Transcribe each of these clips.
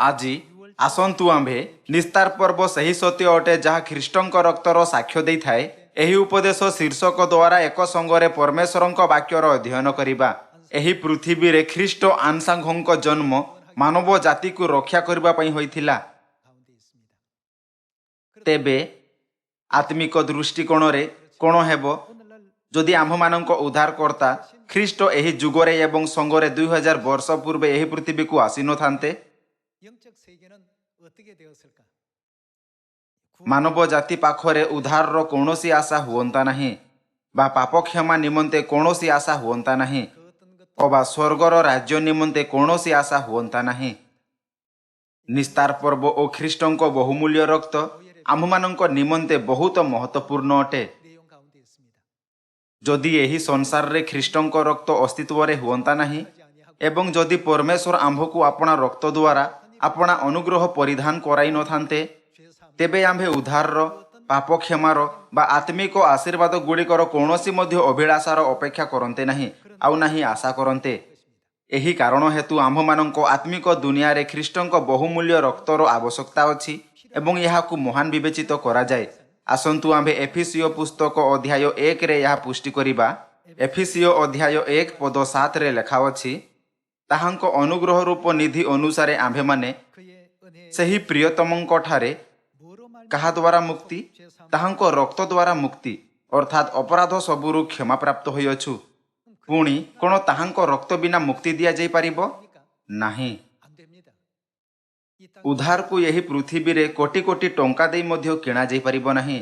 আজি ଆସନ୍ତୁ ଆମ୍ଭେ ନିସ୍ତାର ପର୍ବ ସେହି ସତ୍ୟ ଅଟେ ଯାହା ଖ୍ରୀଷ୍ଟଙ୍କ ରକ୍ତର ସାକ୍ଷ୍ୟ ଦେଇଥାଏ। ଏହି ଉପଦେଶ ଶୀର୍ଷକ ଦ୍ୱାରା ଏକ ସଙ୍ଗରେ ପରମେଶ୍ୱରଙ୍କ ବାକ୍ୟର ଅଧ୍ୟୟନ କରିବା। ଏହି ପୃଥିବୀରେ ଖ୍ରୀଷ୍ଟ ଆଂସାଙ୍ଗଙ୍କ ଜନ୍ମ ମାନବ ଜାତିକୁ ରକ୍ଷା କରିବା ପାଇଁ ହୋଇଥିଲା। ତେବେ ଆତ୍ମିକ ଦୃଷ୍ଟିକୋଣରେ କ'ଣ ହେବ ଯଦି ଆମ୍ଭମାନଙ୍କ ଉଦ୍ଧାରକର୍ତ୍ତା ଖ୍ରୀଷ୍ଟ ଏହି ଯୁଗରେ ଏବଂ ସଙ୍ଗରେ 2000 ବର୍ଷ ପୂର୍ବେ ଏହି ପୃଥିବୀକୁ ଆସିନଥାନ୍ତେ? ମାନବ ଜାତି ପାଖରେ ଉଦ୍ଧାରର କୌଣସି ଆଶା ହୁଅନ୍ତା ନାହିଁ, ବା ପାପ କ୍ଷମା ନିମନ୍ତେ କୌଣସି ଆଶା ହୁଅନ୍ତା ନାହିଁ, ଅବା ସ୍ୱର୍ଗର ରାଜ୍ୟ ନିମନ୍ତେ କୌଣସି ଆଶା ହୁଅନ୍ତା ନାହିଁ। ନିସ୍ତାର ପର୍ବ ଓ ଖ୍ରୀଷ୍ଟଙ୍କ ବହୁମୂଲ୍ୟ ରକ୍ତ ଆମ୍ଭମାନଙ୍କ ନିମନ୍ତେ ବହୁତ ମହତ୍ୱପୂର୍ଣ୍ଣ ଅଟେ। ଯଦି ଏହି ସଂସାରରେ ଖ୍ରୀଷ୍ଟଙ୍କ ରକ୍ତ ଅସ୍ତିତ୍ୱରେ ହୁଅନ୍ତା ନାହିଁ ଏବଂ ଯଦି ପରମେଶ୍ୱର ଆମ୍ଭକୁ ଆପଣା ରକ୍ତ ଦ୍ୱାରା ଆପଣା ଅନୁଗ୍ରହ ପରିଧାନ କରାଇ ନଥାନ୍ତେ, ତେବେ ଆମ୍ଭେ ଉଦ୍ଧାରର, ପାପ କ୍ଷମାର ବା ଆତ୍ମିକ ଆଶୀର୍ବାଦ ଗୁଡ଼ିକର କୌଣସି ମଧ୍ୟ ଅଭିଳାଷାର ଅପେକ୍ଷା କରନ୍ତେ ନାହିଁ, ଆଉ ନାହିଁ ଆଶା କରନ୍ତେ। ଏହି କାରଣ ହେତୁ ଆମ୍ଭମାନଙ୍କ ଆତ୍ମିକ ଦୁନିଆରେ ଖ୍ରୀଷ୍ଟଙ୍କ ବହୁମୂଲ୍ୟ ରକ୍ତର ଆବଶ୍ୟକତା ଅଛି ଏବଂ ଏହାକୁ ମହାନ ବିବେଚିତ କରାଯାଏ। ଆସନ୍ତୁ ଆମ୍ଭେ ଏଫିସିଓ ପୁସ୍ତକ ଅଧ୍ୟାୟ 1ରେ ଏହା ପୁଷ୍ଟି କରିବା। ଏଫିସିଓ ଅଧ୍ୟାୟ 1 ପଦ 7ରେ ଲେଖା ଅଛି, ତାହାଙ୍କ ଅନୁଗ୍ରହ ରୂପ ନିଧି ଅନୁସାରେ ଆମ୍ଭେମାନେ ସେହି ପ୍ରିୟତମଙ୍କ ଠାରେ କାହା ଦ୍ୱାରା ମୁକ୍ତି? ତାହାଙ୍କ ରକ୍ତ ଦ୍ୱାରା ମୁକ୍ତି, ଅର୍ଥାତ୍ ଅପରାଧ ସବୁରୁ କ୍ଷମାପ୍ରାପ୍ତ ହୋଇଅଛୁ। ପୁଣି କ'ଣ ତାହାଙ୍କ ରକ୍ତ ବିନା ମୁକ୍ତି ଦିଆଯାଇପାରିବ? ନାହିଁ। ଉଦ୍ଧାରକୁ ଏହି ପୃଥିବୀରେ କୋଟି କୋଟି ଟଙ୍କା ଦେଇ ମଧ୍ୟ କିଣାଯାଇପାରିବ ନାହିଁ।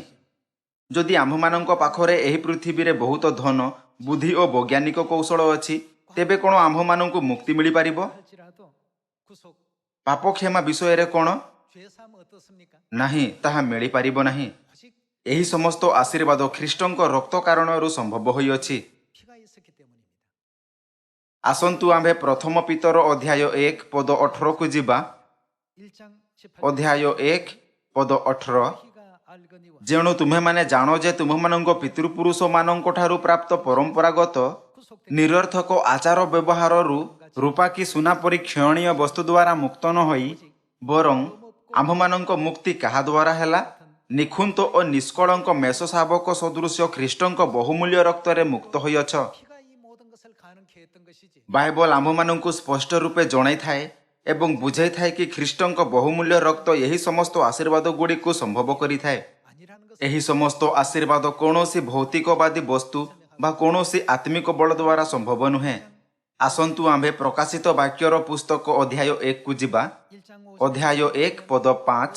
ଯଦି ଆମ୍ଭମାନଙ୍କ ପାଖରେ ଏହି ପୃଥିବୀରେ ବହୁତ ଧନ, ବୁଦ୍ଧି ଓ ବୈଜ୍ଞାନିକ କୌଶଳ ଅଛି, ତେବେ କ'ଣ ଆମ୍ଭମାନଙ୍କୁ ମୁକ୍ତି ମିଳିପାରିବ? ପାପ କ୍ଷମା ବିଷୟରେ କ'ଣ? ନାହିଁ, ତାହା ମିଳିପାରିବ ନାହିଁ। ଏହି ସମସ୍ତ ଆଶୀର୍ବାଦ ଖ୍ରୀଷ୍ଟଙ୍କ ରକ୍ତ କାରଣରୁ ସମ୍ଭବ ହୋଇଅଛି। ଆସନ୍ତୁ ଆମ୍ଭେ ପ୍ରଥମ ପିତର ଅଧ୍ୟାୟ 1 ପଦ 18କୁ ଯିବା। ଅଧ୍ୟାୟ 1 ପଦ 18, ଯେଣୁ ତୁମେମାନେ ଜାଣ ଯେ ତୁମମାନଙ୍କ ପିତୃପୁରୁଷମାନଙ୍କ ଠାରୁ ପ୍ରାପ୍ତ ପରମ୍ପରାଗତ ନିରର୍ଥକ ଆଚାର ବ୍ୟବହାରରୁ ରୂପା କି ସୁନା ପରି କ୍ଷୟଣୀୟ ବସ୍ତୁ ଦ୍ୱାରା ମୁକ୍ତ ନ ହୋଇ ବରଂ ଆମ୍ଭମାନଙ୍କ ମୁକ୍ତି କାହା ଦ୍ୱାରା ହେଲା? ନିଖୁନ୍ତ ଓ ନିଷ୍କଳଙ୍କ ମେଷ ଶାବକ ସଦୃଶ ଖ୍ରୀଷ୍ଟଙ୍କ ବହୁମୂଲ୍ୟ ରକ୍ତରେ ମୁକ୍ତ ହୋଇଅଛ। ବାଇବଲ ଆମ୍ଭମାନଙ୍କୁ ସ୍ପଷ୍ଟ ରୂପେ ଜଣାଇଥାଏ ଏବଂ ବୁଝାଇଥାଏ କି ଖ୍ରୀଷ୍ଟଙ୍କ ବହୁମୂଲ୍ୟ ରକ୍ତ ଏହି ସମସ୍ତ ଆଶୀର୍ବାଦ ଗୁଡ଼ିକୁ ସମ୍ଭବ କରିଥାଏ। ଏହି ସମସ୍ତ ଆଶୀର୍ବାଦ କୌଣସି ଭୌତିକବାଦୀ ବସ୍ତୁ ବା କୌଣସି ଆତ୍ମିକ ବଳ ଦ୍ୱାରା ସମ୍ଭବ ନୁହେଁ। ଆସନ୍ତୁ ଆମ୍ଭେ ପ୍ରକାଶିତ ବାକ୍ୟର ପୁସ୍ତକ ଅଧ୍ୟାୟ 1କୁ ଯିବା। ଅଧ୍ୟାୟ 1 ପଦ 5,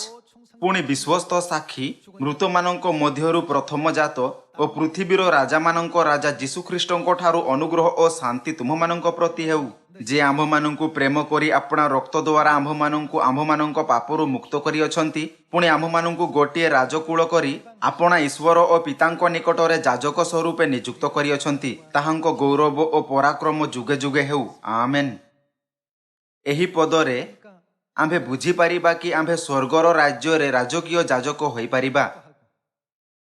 ପୁଣି ବିଶ୍ୱସ୍ତ ସାକ୍ଷୀ, ମୃତମାନଙ୍କ ମଧ୍ୟରୁ ପ୍ରଥମ ଜାତ ଓ ପୃଥିବୀର ରାଜାମାନଙ୍କ ରାଜା ଯୀଶୁଖ୍ରୀଷ୍ଟଙ୍କ ଠାରୁ ଅନୁଗ୍ରହ ଓ ଶାନ୍ତି ତୁମମାନଙ୍କ ପ୍ରତି ହେଉ, ଯେ ଆମ୍ଭମାନଙ୍କୁ ପ୍ରେମ କରି ଆପଣା ରକ୍ତ ଦ୍ୱାରା ଆମ୍ଭମାନଙ୍କୁ ଆମ୍ଭମାନଙ୍କ ପାପରୁ ମୁକ୍ତ କରିଅଛନ୍ତି, ପୁଣି ଆମ୍ଭମାନଙ୍କୁ ଗୋଟିଏ ରାଜକୁଳ କରି ଆପଣା ଈଶ୍ୱର ଓ ପିତାଙ୍କ ନିକଟରେ ଯାଜକ ସ୍ୱରୂପେ ନିଯୁକ୍ତ କରିଅଛନ୍ତି। ତାହାଙ୍କ ଗୌରବ ଓ ପରାକ୍ରମ ଯୁଗେ ଯୁଗେ ହେଉ। ଆମେନ୍। ଏହି ପଦରେ ଆମ୍ଭେ ବୁଝିପାରିବା କି ଆମ୍ଭେ ସ୍ୱର୍ଗର ରାଜ୍ୟରେ ରାଜକୀୟ ଯାଜକ ହୋଇପାରିବା।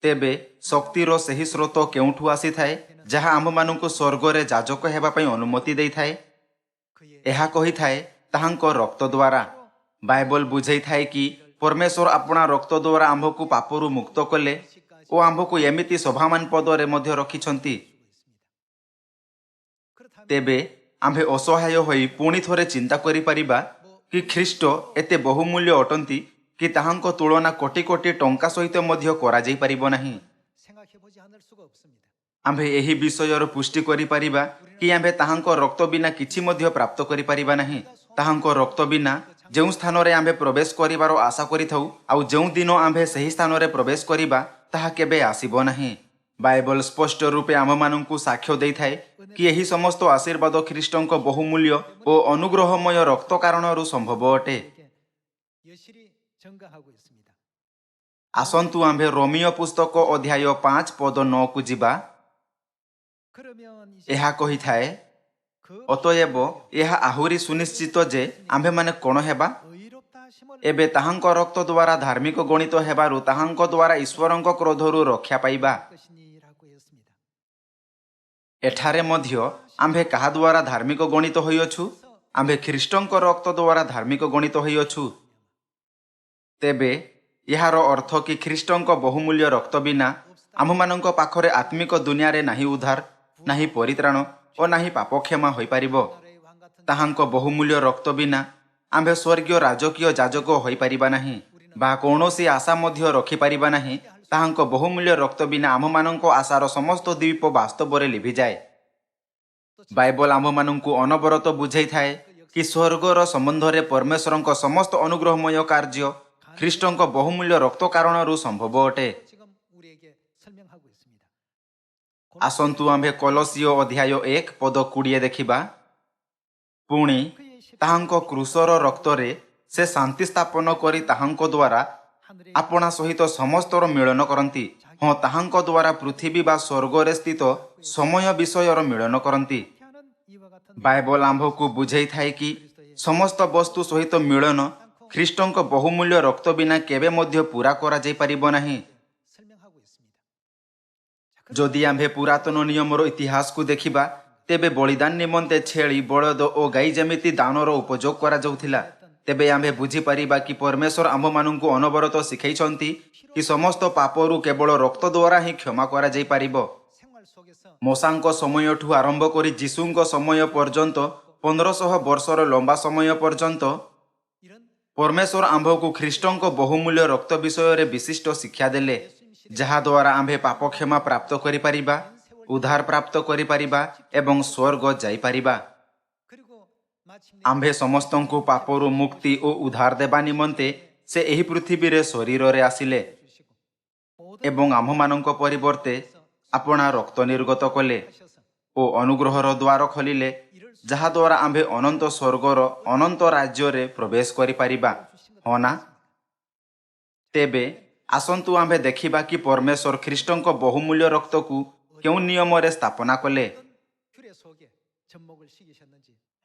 ତେବେ ଶକ୍ତିର ସେହି ସ୍ରୋତ କେଉଁଠୁ ଆସିଥାଏ ଯାହା ଆମ୍ଭମାନଙ୍କୁ ସ୍ୱର୍ଗରେ ଯାଜକ ହେବା ପାଇଁ ଅନୁମତି ଦେଇଥାଏ? ଏହା କହିଥାଏ ତାହାଙ୍କ ରକ୍ତ ଦ୍ୱାରା। ବାଇବଲ ବୁଝାଇଥାଏ କି ପରମେଶ୍ୱର ଆପଣା ରକ୍ତ ଦ୍ୱାରା ଆମ୍ଭକୁ ପାପରୁ ମୁକ୍ତ କଲେ ଓ ଆମ୍ଭକୁ ଏମିତି ଶୋଭାମାନ ପଦରେ ମଧ୍ୟ ରଖିଛନ୍ତି। ତେବେ ଆମ୍ଭେ ଅସହାୟ ହୋଇ ପୁଣି ଥରେ ଚିନ୍ତା କରିପାରିବା କି ଖ୍ରୀଷ୍ଟ ଏତେ ବହୁମୂଲ୍ୟ ଅଟନ୍ତି କି ତାହାଙ୍କ ତୁଳନା କୋଟି କୋଟି ଟଙ୍କା ସହିତ ମଧ୍ୟ କରାଯାଇପାରିବ ନାହିଁ। ଆମ୍ଭେ ଏହି ବିଷୟର ପୁଷ୍ଟି କରିପାରିବା କି ଆମ୍ଭେ ତାହାଙ୍କ ରକ୍ତ ବିନା କିଛି ମଧ୍ୟ ପ୍ରାପ୍ତ କରିପାରିବା ନାହିଁ। ତାହାଙ୍କ ରକ୍ତ ବିନା ଯେଉଁ ସ୍ଥାନରେ ଆମ୍ଭେ ପ୍ରବେଶ କରିବାର ଆଶା କରିଥାଉ, ଆଉ ଯେଉଁ ଦିନ ଆମ୍ଭେ ସେହି ସ୍ଥାନରେ ପ୍ରବେଶ କରିବା, ତାହା କେବେ ଆସିବ ନାହିଁ। ବାଇବଲ ସ୍ପଷ୍ଟ ରୂପେ ଆମମାନଙ୍କୁ ସାକ୍ଷ୍ୟ ଦେଇଥାଏ କି ଏହି ସମସ୍ତ ଆଶୀର୍ବାଦ ଖ୍ରୀଷ୍ଟଙ୍କ ବହୁମୂଲ୍ୟ ଓ ଅନୁଗ୍ରହମୟ ରକ୍ତ କାରଣରୁ ସମ୍ଭବ ଅଟେ। ଆସନ୍ତୁ ଆମ୍ଭେ ରୋମିଓ ପୁସ୍ତକ ଅଧ୍ୟାୟ 5 ପଦ 9କୁ ଯିବା। ଏହା କହିଥାଏ, ଅତଏବ ଏହା ଆହୁରି ସୁନିଶ୍ଚିତ ଯେ ଆମ୍ଭେମାନେ କ'ଣ ହେବା? ଏବେ ତାହାଙ୍କ ରକ୍ତ ଦ୍ୱାରା ଧାର୍ମିକ ଗଣିତ ହେବାରୁ ତାହାଙ୍କ ଦ୍ୱାରା ଈଶ୍ୱରଙ୍କ କ୍ରୋଧରୁ ରକ୍ଷା ପାଇବା। ଏଠାରେ ମଧ୍ୟ ଆମ୍ଭେ କାହା ଦ୍ୱାରା ଧାର୍ମିକ ଗଣିତ ହୋଇଅଛୁ? आम्भे ख्रीष्टଙ୍କ रक्त द्वारा धार्मिक गणित होइअछु। तेबे यार अर्थ कि ख्रीष्टଙ୍କ बहुमूल्य रक्त बिना आमମାନଙ୍କ पाखरे आत्मिक दुनिया रे नाही उद्धार, नाही परित्राण और नाही पाप क्षमा होई परिबो। ताहांको बहुमूल्य रक्त बिना आम्भे स्वर्गीय राजकीय जाजक होई परिबा नाही बा कौनसी आशा मध्य रखि परिबा नाही। ताहांको बहुमूल्य रक्त बिना आमମାନଙ୍କ आशार समस्त दीप वास्तवरे लिभि जाए। बाइबल आमମାନଙ୍କୁ अनबरत बुझाई थाए कि स्वर्गर संबंधरे परमेश्वरଙ୍କ समस्त अनुग्रहमय कार्य ख्रीष्टଙ୍କ बहुमूल्य रक्त कारणरू संभव अटे। आसंतु आम्भे कलसीय अध्याय 1 पद 20 देखिबा। पुणी ताहांको क्रूसर रक्तरे से शांति स्थापन करी ताहांको द्वारा आपणा सहित समस्तर मिलन करती। हाँ, ताहांको द्वारा पृथ्वी बा स्वर्गरे स्थित समय विषयर मिलन करती। बाइबल आम्भको बुझाई थाए कि समस्त वस्तु सहित मिलन ख्रीष्टଙ୍କ बहुमूल्य रक्त बिना केबे मध्य पूरा करा जाई परिबो नाही। जदि आम्भे पुरातन नियमर इतिहास को देखिबा तेबे बलिदान निमंते छेली बलद और गाई जेमिति दानर उपयोग करा जाउथिला। तेबे आम्भे बुझी परिबा कि परमेश्वर आम्भमानंकु अनवरत शिखाइछंती कि समस्त पापरु केवल रक्त द्वारा ही क्षमा करा जाई परिबो। मोसांको समयठु आरंभ करी जीशुंको समय पर्यंत 1500 वर्षर लंबा समय पर्यंत परमेश्वर आम्भको ख्रीष्टଙ୍କ बहुमूल्य रक्त विषय विशिष्ट शिक्षा देले, जहा द्वारा आम्भे पाप क्षमा प्राप्त करि परिबा, उद्धार प्राप्त करि परिबा एवं स्वर्ग जाई परिबा। आम्भे समस्तंकु पापरु मुक्ति और उद्धार देबा निमंते से एही पृथ्वी रे शरीर रे आसिले एवं आम्भमानंको परिवर्ते आपणा रक्त निर्गत कले ओ अनुग्रहर द्वार खोलिले, जहा द्वारा आम्भे अनंत स्वर्गर अनंत राज्य रे प्रवेश करि परिबा। हो ना? तेबे आसंतु आम्भे देखिबा कि परमेश्वर ख्रीष्टଙ୍କ बहुमूल्य रक्त को केउ नियम रे स्थापना कले।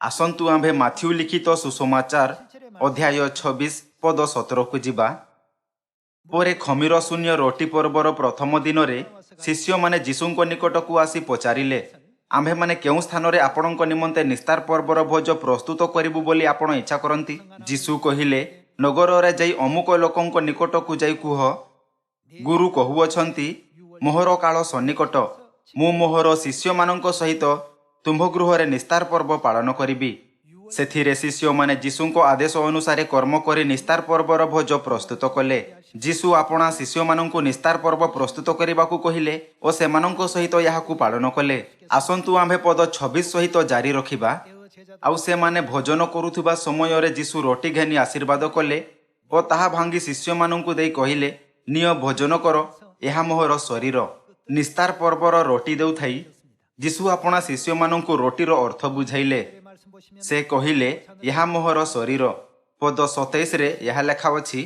आसंतु आम्भे माथ्यू लिखित सुसमाचार अध्याय 26 पद 17 को जिबा। परे खमीर शून्य रोटी पर्वर प्रथम दिन रे शिष्य माने जीशुंको निकट को आसी पचारिले, आम्भे माने केउ स्थान रे आपणଙ୍କ निमंते निस्तार पर्वर भोज प्रस्तुत करिबु बोली आपण इच्छा करंती। जीशु कहिले, नगर रे जाई अमुक लोकଙ୍କ निकट को जाई कुह, गुरु कहुअछंती मोहर काल सन्निकट, मु मोहर शिष्य मानंक सहित तुम्भ गृह रे निस्तार पर्व पालन करिबी। सेथिरे शिष्य माने जीशुंको आदेश अनुसारे कर्म करी निस्तार पर्वर भोज प्रस्तुत कले। जीशु आपणा शिष्य मानंकु निस्तार पर्व प्रस्तुत करिबाकु कहिले ओ सेमानंको सहित याहाकु पालन कले। आसंतु आम्भे पद 26 सहित जारी रखिबा। आउ से माने भोजन करुथुबा समय रे जीशु रोटी घेनी आशीर्वाद कले ओ ताहा भांगी शिष्य मानंकु देई कहिले, निय भोजन कर, एहा मोहर शरीर। निस्तार पर्वर रोटी देउथाई जीशु आपणा शिष्य मानंकु रोटीर अर्थ बुझाइले। से कहिले, यहा मोहर शरीर। पद 27 रे यहा लेखा अछि,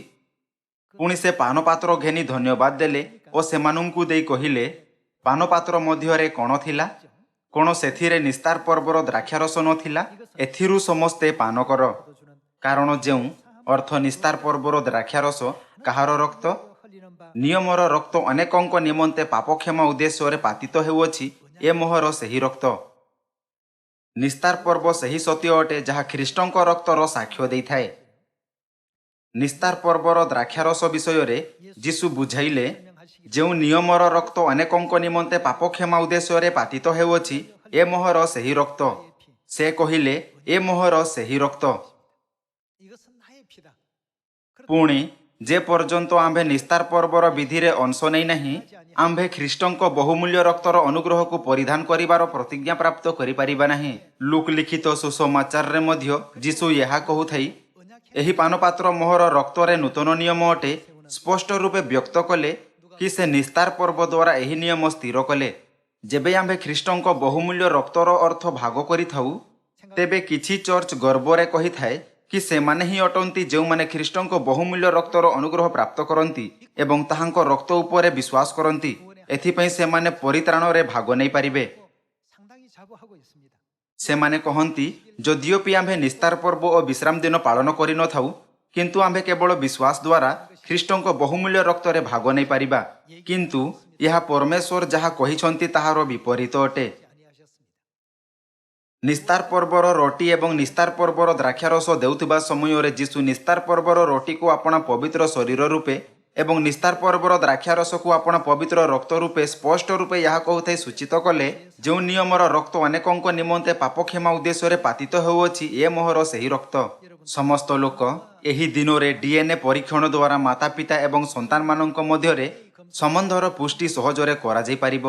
पुणी से पानपात्र घेनी धन्यवाद देले ओ सेमानंकु देई कहिले, पानपात्र मध्य रे कोन थिला? कोन सेथिरे निस्तार पर्वर द्राक्षारस नथिला? एथिरु समस्ते पान कर, कारण जेउ अर्थ निस्तार पर्वर द्राक्षारस काहार रक्त? नियमर रक्त अनेकंक निमंते पाप क्षमा उद्देश्य रे पातित हेउअछि, ए मोहर सही रक्त। निस्तार पर्व सही सत्य अटे जहा ख्रीष्टଙ୍କ रक्तर साक्ष्य देइथाए। निस्तार पर्वर द्राक्षारस विषय रे जीशु बुझाइले, जेउ नियमर रक्त अनेकंक निमंते पाप क्षमा उद्देश्य रे पातित हेउअछि, ए मोहर सही रक्त। से कहिले, ए मोहर सही रक्त। पुणी जे पर्यंत आम्भे निस्तार पर्वर विधि रे अंश नै नाही, आम्भे ख्रीष्टଙ୍କ बहुमूल्य रक्तर अनुग्रह को परिधान करिवार प्रतिज्ञा प्राप्त करि परिबा नाही। लूक लिखित सुसमाचार रे मध्य जीशु यहा कहूथाई, एही पानपात्र मोहर रक्त रे नूतन नियम अटे, स्पष्ट रूपे व्यक्त कले कि से निस्तार पर्व द्वारा एही नियम स्थिर कले। जेबे आम्भे ख्रीष्टଙ୍କ बहुमूल्य रक्तर अर्थ भाग करिथाउ, तेबे किछि चर्च गर्वरे कहि थाए कि सेमाने ही अटंती जो माने ख्रीष्टଙ୍କ बहुमूल्य रक्तर अनुग्रह प्राप्त करंती एवं ताहांको रक्त उपरे विश्वास करंती। एथिपई सेमाने परित्राण रे भाग नै पारिबे। सेमाने कहंती, जदियोपि आम्भे निस्तार पर्व और विश्राम दिन पालन करि न थाउ, किंतु आम्भे केवल विश्वास द्वारा ख्रीष्टଙ୍କ बहुमूल्य रक्त रे भाग नै पारिबा। किंतु यह परमेश्वर जहा कहिछंती ताहार विपरीत अटे। ନିସ୍ତାର ପର୍ବର ରୋଟି ଏବଂ ନିସ୍ତାର ପର୍ବର ଦ୍ରାକ୍ଷାରସ ଦେଉଥିବା ସମୟରେ ଯୀଶୁ ନିସ୍ତାର ପର୍ବର ରୋଟିକୁ ଆପଣା ପବିତ୍ର ଶରୀର ରୂପେ ଏବଂ ନିସ୍ତାର ପର୍ବର ଦ୍ରାକ୍ଷାରସକୁ ଆପଣା ପବିତ୍ର ରକ୍ତ ରୂପେ ସ୍ପଷ୍ଟ ରୂପେ ଏହା କହୁଥାଇ ସୂଚିତ କଲେ, ଯେଉଁ ନିୟମର ରକ୍ତ ଅନେକଙ୍କ ନିମନ୍ତେ ପାପକ୍ଷମା ଉଦ୍ଦେଶ୍ୟରେ ପାତିତ ହେଉଅଛି, ଏ ମୋହର ସେହି ରକ୍ତ। ସମସ୍ତ ଲୋକ ଏହି ଦିନରେ DNA ପରୀକ୍ଷଣ ଦ୍ୱାରା ମାତାପିତା ଏବଂ ସନ୍ତାନମାନଙ୍କ ମଧ୍ୟରେ ସମ୍ବନ୍ଧର ପୁଷ୍ଟି ସହଜରେ କରାଯାଇପାରିବ।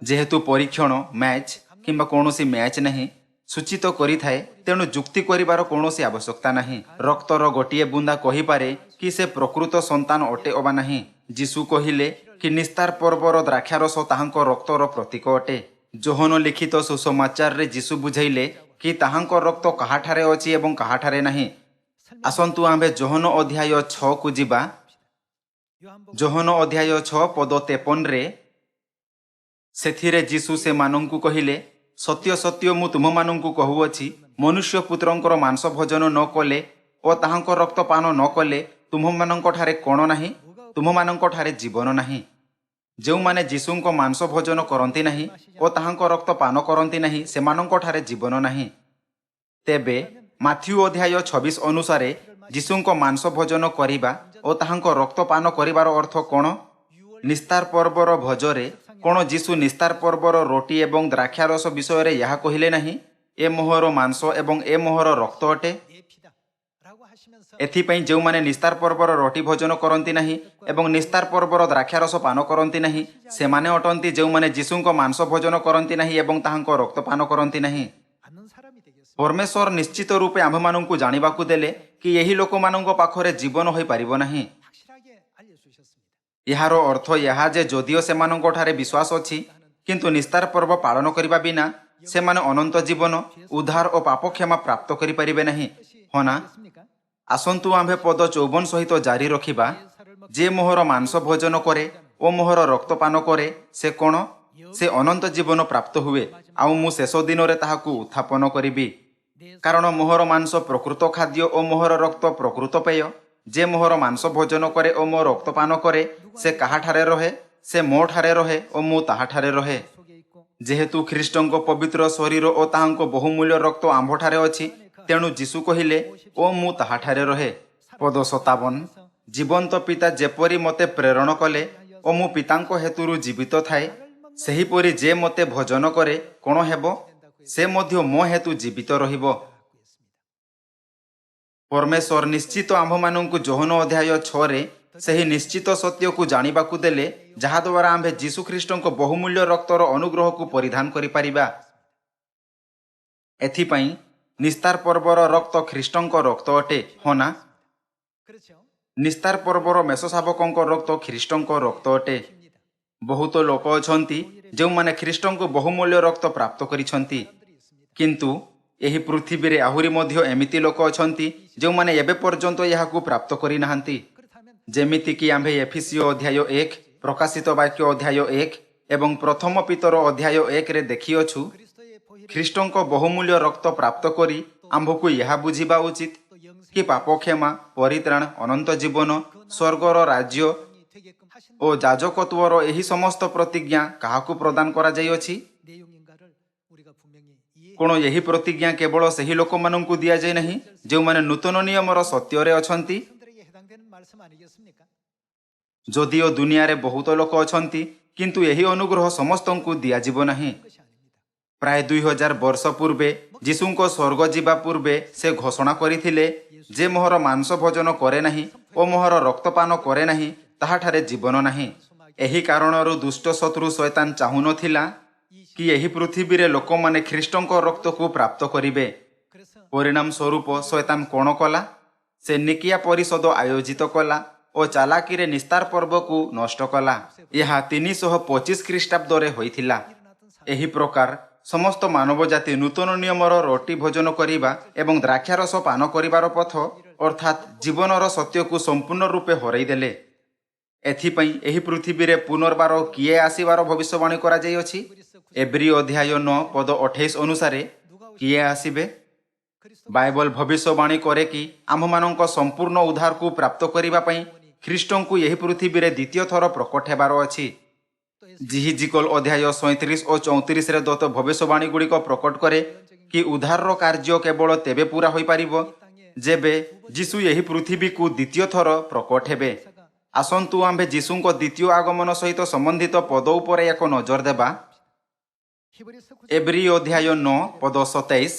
ଯେହେତୁ ପରୀକ୍ଷଣ ମ୍ୟାଚ୍ କିମ୍ବା କୌଣସି ମ୍ୟାଚ୍ ନାହିଁ ସୂଚିତ କରିଥାଏ, ତେଣୁ ଯୁକ୍ତି କରିବାର କୌଣସି ଆବଶ୍ୟକତା ନାହିଁ। ରକ୍ତର ଗୋଟିଏ ବୁନ୍ଦା କହିପାରେ କି ସେ ପ୍ରକୃତ ସନ୍ତାନ ଅଟେ ଅବା ନାହିଁ। ଯୀଶୁ କହିଲେ କି ନିସ୍ତାର ପର୍ବର ଦ୍ରାକ୍ଷାରସ ତାହାଙ୍କ ରକ୍ତର ପ୍ରତୀକ ଅଟେ। ଯୋହନ ଲିଖିତ ସୁସମାଚାରରେ ଯୀଶୁ ବୁଝାଇଲେ କି ତାହାଙ୍କ ରକ୍ତ କାହାଠାରେ ଅଛି ଏବଂ କାହାଠାରେ ନାହିଁ। ଆସନ୍ତୁ ଆମ୍ଭେ ଯୋହନ ଅଧ୍ୟାୟ 6କୁ ଯିବା। ଯୋହନ ଅଧ୍ୟାୟ 6 ପଦ 53ରେ ସେଥିରେ ଯୀଶୁ ସେମାନଙ୍କୁ କହିଲେ, ସତ୍ୟ ସତ୍ୟ ମୁଁ ତୁମମାନଙ୍କୁ କହୁଅଛି, ମନୁଷ୍ୟ ପୁତ୍ରଙ୍କର ମାଂସ ଭୋଜନ ନ କଲେ ଓ ତାହାଙ୍କ ରକ୍ତ ପାନ ନ କଲେ ତୁମମାନଙ୍କଠାରେ କ'ଣ ନାହିଁ? ତୁମମାନଙ୍କଠାରେ ଜୀବନ ନାହିଁ। ଯେଉଁମାନେ ଯୀଶୁଙ୍କ ମାଂସ ଭୋଜନ କରନ୍ତି ନାହିଁ ଓ ତାହାଙ୍କ ରକ୍ତ ପାନ କରନ୍ତି ନାହିଁ, ସେମାନଙ୍କଠାରେ ଜୀବନ ନାହିଁ। ତେବେ ମାଥ୍ୟୁ ଅଧ୍ୟାୟ 26 ଅନୁସାରେ ଯୀଶୁଙ୍କ ମାଂସ ଭୋଜନ କରିବା ଓ ତାହାଙ୍କ ରକ୍ତ ପାନ କରିବାର ଅର୍ଥ କ'ଣ? ନିସ୍ତାର ପର୍ବର ଭୋଜରେ କ'ଣ ଯୀଶୁ ନିସ୍ତାର ପର୍ବର ରୋଟି ଏବଂ ଦ୍ରାକ୍ଷାରସ ବିଷୟରେ ଏହା କହିଲେ ନାହିଁ, ଏ ମୋହର ମାଂସ ଏବଂ ଏ ମୋହର ରକ୍ତ ଅଟେ? ଏଥିପାଇଁ ଯେଉଁମାନେ ନିସ୍ତାର ପର୍ବର ରୋଟି ଭୋଜନ କରନ୍ତି ନାହିଁ ଏବଂ ନିସ୍ତାର ପର୍ବର ଦ୍ରାକ୍ଷାରସ ପାନ କରନ୍ତି ନାହିଁ, ସେମାନେ ଅଟନ୍ତି ଯେଉଁମାନେ ଯୀଶୁଙ୍କ ମାଂସ ଭୋଜନ କରନ୍ତି ନାହିଁ ଏବଂ ତାହାଙ୍କ ରକ୍ତ ପାନ କରନ୍ତି ନାହିଁ। ପରମେଶ୍ୱର ନିଶ୍ଚିତ ରୂପେ ଆମ୍ଭମାନଙ୍କୁ ଜାଣିବାକୁ ଦେଲେ କି ଏହି ଲୋକମାନଙ୍କ ପାଖରେ ଜୀବନ ହୋଇପାରିବ ନାହିଁ। ଏହାର ଅର୍ଥ ଏହା ଯେ ଯଦିଓ ସେମାନଙ୍କଠାରେ ବିଶ୍ୱାସ ଅଛି କିନ୍ତୁ ନିସ୍ତାର ପର୍ବ ପାଳନ କରିବା ବିନା ସେମାନେ ଅନନ୍ତ ଜୀବନ, ଉଦ୍ଧାର ଓ ପାପ କ୍ଷମା ପ୍ରାପ୍ତ କରିପାରିବେ ନାହିଁ। ହଁ ନା? ଆସନ୍ତୁ ଆମ୍ଭେ ପଦ 54 ସହିତ ଜାରି ରଖିବା। ଯେ ମୋହର ମାଂସ ଭୋଜନ କରେ ଓ ମୋହର ରକ୍ତ ପାନ କରେ ସେ କ'ଣ? ସେ ଅନନ୍ତ ଜୀବନ ପ୍ରାପ୍ତ ହୁଏ, ଆଉ ମୁଁ ଶେଷ ଦିନରେ ତାହାକୁ ଉତ୍ଥାପନ କରିବି। କାରଣ ମୋହର ମାଂସ ପ୍ରକୃତ ଖାଦ୍ୟ ଓ ମୋହର ରକ୍ତ ପ୍ରକୃତ ପେୟ। ଯେ ମୋହର ମାଂସ ଭୋଜନ କରେ ଓ ମୋ ରକ୍ତ ପାନ କରେ ସେ କାହାଠାରେ ରହେ? ସେ ମୋ ଠାରେ ରହେ ଓ ମୁଁ ତାହାଠାରେ ରହେ। ଯେହେତୁ ଖ୍ରୀଷ୍ଟଙ୍କ ପବିତ୍ର ଶରୀର ଓ ତାହାଙ୍କ ବହୁମୂଲ୍ୟ ରକ୍ତ ଆମ୍ଭଠାରେ ଅଛି, ତେଣୁ ଯୀଶୁ କହିଲେ, ଓ ମୁଁ ତାହାଠାରେ ରହେ। ପଦ 57, ଜୀବନ୍ତ ପିତା ଯେପରି ମୋତେ ପ୍ରେରଣ କଲେ ଓ ମୁଁ ପିତାଙ୍କ ହେତୁରୁ ଜୀବିତ ଥାଏ, ସେହିପରି ଯେ ମୋତେ ଭୋଜନ କରେ କ'ଣ ହେବ? ସେ ମଧ୍ୟ ମୋ ହେତୁ ଜୀବିତ ରହିବ। ପରମେଶ୍ୱର ନିଶ୍ଚିତ ଆମ୍ଭମାନଙ୍କୁ ଯୋହନ ଅଧ୍ୟାୟ 6ରେ ସେହି ନିଶ୍ଚିତ ସତ୍ୟକୁ ଜାଣିବାକୁ ଦେଲେ, ଯାହାଦ୍ୱାରା ଆମ୍ଭେ ଯୀଶୁ ଖ୍ରୀଷ୍ଟଙ୍କ ବହୁମୂଲ୍ୟ ରକ୍ତର ଅନୁଗ୍ରହକୁ ପରିଧାନ କରିପାରିବା। ଏଥିପାଇଁ ନିସ୍ତାର ପର୍ବର ରକ୍ତ ଖ୍ରୀଷ୍ଟଙ୍କ ରକ୍ତ ଅଟେ। ହଁ ନା? ନିସ୍ତାର ପର୍ବର ମେଷଶାବକଙ୍କ ରକ୍ତ ଖ୍ରୀଷ୍ଟଙ୍କ ରକ୍ତ ଅଟେ। ବହୁତ ଲୋକ ଅଛନ୍ତି ଯେଉଁମାନେ ଖ୍ରୀଷ୍ଟଙ୍କ ବହୁମୂଲ୍ୟ ରକ୍ତ ପ୍ରାପ୍ତ କରିଛନ୍ତି, କିନ୍ତୁ ଏହି ପୃଥିବୀରେ ଆହୁରି ମଧ୍ୟ ଏମିତି ଲୋକ ଅଛନ୍ତି ଯେଉଁମାନେ ଏବେ ପର୍ଯ୍ୟନ୍ତ ଏହାକୁ ପ୍ରାପ୍ତ କରିନାହାନ୍ତି। ଯେମିତିକି ଆମ୍ଭେ ଏଫେସୀୟ ଅଧ୍ୟାୟ 1, ପ୍ରକାଶିତ ବାକ୍ୟ ଅଧ୍ୟାୟ 1 ଏବଂ ପ୍ରଥମ ପିତର ଅଧ୍ୟାୟ 1ରେ ଦେଖିଅଛୁ। ଖ୍ରୀଷ୍ଟଙ୍କ ବହୁମୂଲ୍ୟ ରକ୍ତ ପ୍ରାପ୍ତ କରି ଆମ୍ଭକୁ ଏହା ବୁଝିବା ଉଚିତ କି ପାପ କ୍ଷମା, ପରିତ୍ରାଣ, ଅନନ୍ତ ଜୀବନ, ସ୍ୱର୍ଗର ରାଜ୍ୟ ଓ ଯାଜକତ୍ୱର ଏହି ସମସ୍ତ ପ୍ରତିଜ୍ଞା କାହାକୁ ପ୍ରଦାନ କରାଯାଇଅଛି? କ'ଣ ଏହି ପ୍ରତିଜ୍ଞା କେବଳ ସେହି ଲୋକମାନଙ୍କୁ ଦିଆଯାଇ ନାହିଁ ଯେଉଁମାନେ ନୂତନ ନିୟମର ସତ୍ୟରେ ଅଛନ୍ତି? ଯଦିଓ ଦୁନିଆରେ ବହୁତ ଲୋକ ଅଛନ୍ତି, କିନ୍ତୁ ଏହି ଅନୁଗ୍ରହ ସମସ୍ତଙ୍କୁ ଦିଆଯିବ ନାହିଁ। ପ୍ରାୟ 2000 ବର୍ଷ ପୂର୍ବେ ଯୀଶୁଙ୍କ ସ୍ୱର୍ଗ ଯିବା ପୂର୍ବେ ସେ ଘୋଷଣା କରିଥିଲେ, ଯେ ମୋହର ମାଂସ ଭୋଜନ କରେ ନାହିଁ ଓ ମୋହର ରକ୍ତପାନ କରେ ନାହିଁ ତାହାଠାରେ ଜୀବନ ନାହିଁ। ଏହି କାରଣରୁ ଦୁଷ୍ଟ ଶତ୍ରୁ ଶୈତାନ ଚାହୁଁନଥିଲା କି ଏହି ପୃଥିବୀରେ ଲୋକମାନେ ଖ୍ରୀଷ୍ଟଙ୍କ ରକ୍ତକୁ ପ୍ରାପ୍ତ କରିବେ। ପରିଣାମ ସ୍ୱରୂପ ଶୈତାନ କ'ଣ କଲା? ସେ ନିକିଆ ପରିଷଦ ଆୟୋଜିତ କଲା ଓ ଚାଲାକିରେ ନିସ୍ତାର ପର୍ବକୁ ନଷ୍ଟ କଲା। ଏହା 325 ଖ୍ରୀଷ୍ଟାବ୍ଦରେ ହୋଇଥିଲା। ଏହି ପ୍ରକାର ସମସ୍ତ ମାନବ ଜାତି ନୂତନ ନିୟମର ରୋଟି ଭୋଜନ କରିବା ଏବଂ ଦ୍ରାକ୍ଷାରସ ପାନ କରିବାର ପଥ ଅର୍ଥାତ୍ ଜୀବନର ସତ୍ୟକୁ ସମ୍ପୂର୍ଣ୍ଣ ରୂପେ ହରାଇଦେଲେ। ଏଥିପାଇଁ ଏହି ପୃଥିବୀରେ ପୁନର୍ବାର କିଏ ଆସିବାର ଭବିଷ୍ୟବାଣୀ କରାଯାଇଅଛି? ଏବ୍ରୀ ଅଧ୍ୟାୟ 9 ପଦ 28 ଅନୁସାରେ କିଏ ଆସିବେ? ବାଇବଲ ଭବିଷ୍ୟବାଣୀ କରେ କି ଆମ୍ଭମାନଙ୍କ ସମ୍ପୂର୍ଣ୍ଣ ଉଦ୍ଧାରକୁ ପ୍ରାପ୍ତ କରିବା ପାଇଁ ଖ୍ରୀଷ୍ଟଙ୍କୁ ଏହି ପୃଥିବୀରେ ଦ୍ୱିତୀୟ ଥର ପ୍ରକଟ ହେବାର ଅଛି। ଜିହିଜିକଲ ଅଧ୍ୟାୟ 37 ଓ 34ରେ ଦତ୍ତ ଭବିଷ୍ୟବାଣୀ ଗୁଡ଼ିକ ପ୍ରକଟ କରେ କି ଉଦ୍ଧାରର କାର୍ଯ୍ୟ କେବଳ ତେବେ ପୂରା ହୋଇପାରିବ ଯେବେ ଯୀଶୁ ଏହି ପୃଥିବୀକୁ ଦ୍ୱିତୀୟ ଥର ପ୍ରକଟ ହେବେ। ଆସନ୍ତୁ ଆମ୍ଭେ ଯୀଶୁଙ୍କ ଦ୍ୱିତୀୟ ଆଗମନ ସହିତ ସମ୍ବନ୍ଧିତ ପଦ ଉପରେ ଏକ ନଜର ଦେବା। ଏବ୍ରୀ ଅଧ୍ୟାୟ 9 ପଦ 27।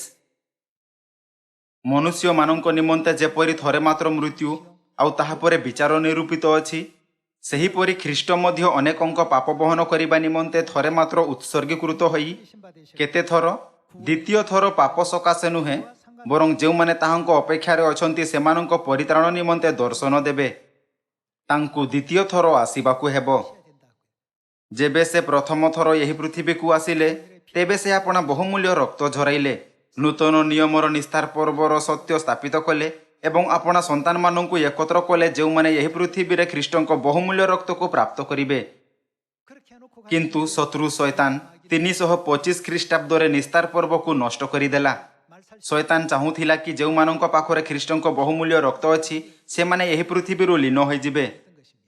ମନୁଷ୍ୟମାନଙ୍କ ନିମନ୍ତେ ଯେପରି ଥରେ ମାତ୍ର ମୃତ୍ୟୁ ଆଉ ତାହାପରେ ବିଚାର ନିରୂପିତ ଅଛି, ସେହିପରି ଖ୍ରୀଷ୍ଟ ମଧ୍ୟ ଅନେକଙ୍କ ପାପ ବହନ କରିବା ନିମନ୍ତେ ଥରେ ମାତ୍ର ଉତ୍ସର୍ଗୀକୃତ ହୋଇ କେତେ ଥର? ଦ୍ୱିତୀୟ ଥର ପାପ ସକାଶେ ନୁହେଁ, ବରଂ ଯେଉଁମାନେ ତାହାଙ୍କ ଅପେକ୍ଷାରେ ଅଛନ୍ତି ସେମାନଙ୍କ ପରିତ୍ରାଣ ନିମନ୍ତେ ଦର୍ଶନ ଦେବେ। ତାଙ୍କୁ ଦ୍ୱିତୀୟ ଥର ଆସିବାକୁ ହେବ। ଯେବେ ସେ ପ୍ରଥମ ଥର ଏହି ପୃଥିବୀକୁ ଆସିଲେ, ତେବେ ସେ ଆପଣା ବହୁମୂଲ୍ୟ ରକ୍ତ ଝରାଇଲେ, ନୂତନ ନିୟମର ନିସ୍ତାର ପର୍ବର ସତ୍ୟ ସ୍ଥାପିତ କଲେ ଏବଂ ଆପଣା ସନ୍ତାନମାନଙ୍କୁ ଏକତ୍ର କଲେ, ଯେଉଁମାନେ ଏହି ପୃଥିବୀରେ ଖ୍ରୀଷ୍ଟଙ୍କ ବହୁମୂଲ୍ୟ ରକ୍ତକୁ ପ୍ରାପ୍ତ କରିବେ। କିନ୍ତୁ ଶତ୍ରୁ ଶୈତାନ 325 ଖ୍ରୀଷ୍ଟାବ୍ଦରେ ନିସ୍ତାର ପର୍ବକୁ ନଷ୍ଟ କରିଦେଲା। ଶୈତାନ ଚାହୁଁଥିଲା କି ଯେଉଁମାନଙ୍କ ପାଖରେ ଖ୍ରୀଷ୍ଟଙ୍କ ବହୁମୂଲ୍ୟ ରକ୍ତ ଅଛି ସେମାନେ ଏହି ପୃଥିବୀରୁ ଲୀନ ହୋଇଯିବେ।